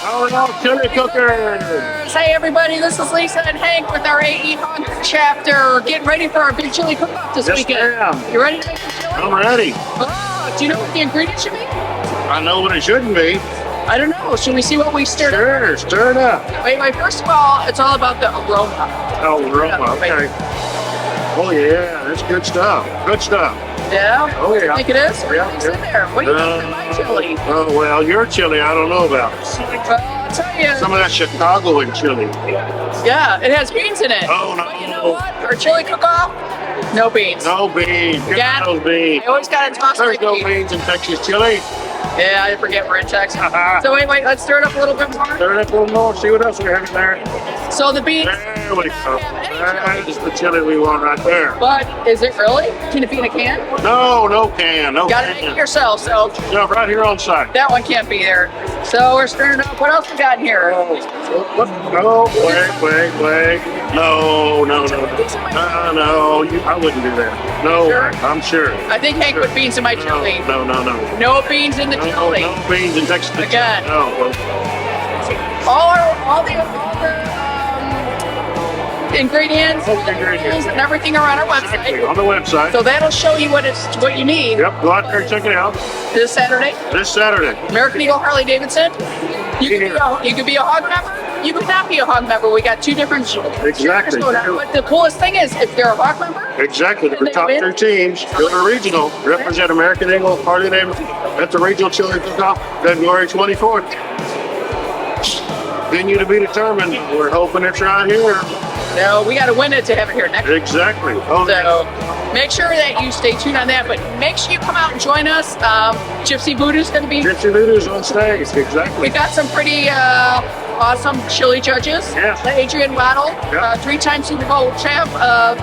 Our chili cookers. Hey everybody, this is Lisa and Hank with our AEHOG Chapter. Getting ready for our big chili cook-off this weekend. Ma'am. You ready to make some chili? I'm ready. Do you know what the ingredients should be? I know what it shouldn't be. I don't know. Should we see what we stirred up? Sure, stir it up. Wait. First of all, it's all about the aroma. Oh, aroma. Okay. Oh yeah, that's good stuff. Good stuff. Yeah? Oh yeah. I think it is? Yeah, What's in there? What do you think of my chili? Oh well, your chili I don't know about. I'll tell you. Some of that Chicagoan chili. Yeah, it has beans in it. Oh no. But you know what? Our chili cook-off, no beans. No beans. Get Yeah. those beans. I always got to toss There's my no beans. beans in Texas chili. Yeah, I forget we're in Texas. So wait, let's stir it up a little bit more. Stir it up a little more. See what else we have in there. So the beans, There we go. That is the chili we want right there. but is it really? Can it be in a can? No can. No Gotta make it can. yourself, so No, right here on site. that one can't be there. So we're stirring it up. What else we got in here? Oh, wait. No. No, I wouldn't do that. No, Sure? I'm sure. I think Hank put beans in my chili. No. No beans in the chili. No beans in Texas. Again. No. All the ingredients, All the ingredients. and everything are on our Exactly, website. on the website. So that'll show you what you need Yep, go out there and check it out. this Saturday. This Saturday. American Eagle Harley-Davidson. You could be a hog member. You could not be a hog member. We got two different Exactly. But the coolest thing is, if they're a hog member, Exactly. The They top win. 2 teams go to regional, represent American Eagle, Harley-Davidson at the regional chili cook-off, February 24th. Venue to be determined. We're hoping it's right here. no, we got to win it to have it here next. Exactly. Oh, So make sure that you stay tuned on that. But make sure you come out and join us. Gypsy Voodoo's going to be. Gypsy Voodoo's on stage. Exactly. We got some pretty awesome chili judges. Yes. Adrian Waddle, Yep. 3-time Super Bowl champ of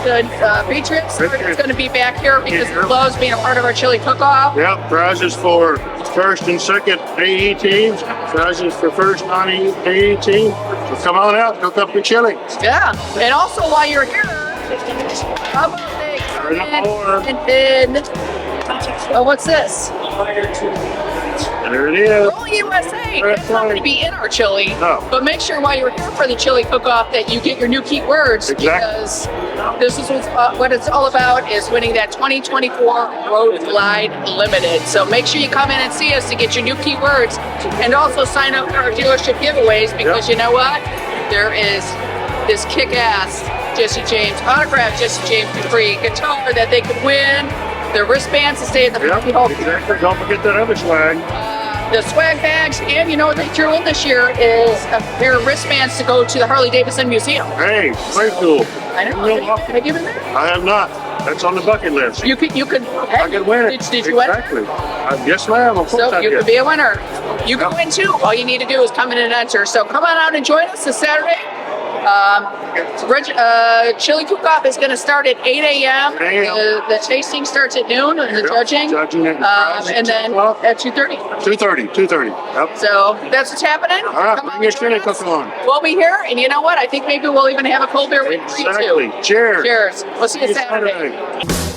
the Patriots. It's going to be back here because he loves being a part of our chili cook-off. Yep. Prizes for first and second AE teams. Prizes for first non-AE team. So come on out, cook up your chili. Yeah. And also while you're here, how about they come in and then, oh, what's this? There it is. Roll USA. That's It's not going to right. be in our chili, No. but make sure while you're here for the chili cook-off that you get your new keywords Exactly. because this is what it's all about is winning that 2024 Road Glide Limited. So make sure you come in and see us to get your new keywords and also sign up for our dealership giveaways because you know what? There is this kick-ass Jesse James autographed Jesse James Dupree guitar that they could win. The wristbands to stay at the Yep. Exactly. Don't forget that other swag. the swag bags, and you know what they threw in this year is a pair of wristbands to go to the Harley-Davidson Museum. Hey, very cool. I know. Have you given that? I have not. That's on the bucket list. You could. I could win it. Did you win? Exactly. Yes, ma'am. Of course So I you did. could be a winner. You can win too. All you need to do is come in and enter. So come on out and join us this Saturday. Chili cook-off is going to start at 8 a.m. 8 a.m. The tasting starts at noon and the judging and then at 2:30. 2:30. Yep. So that's what's happening. All right, Come bring on your and join chili us. cook on. We'll be here, and you know what? I think maybe we'll even have a cold beer with you Exactly. too. Cheers. Cheers. We'll see you See you Saturday. Saturday.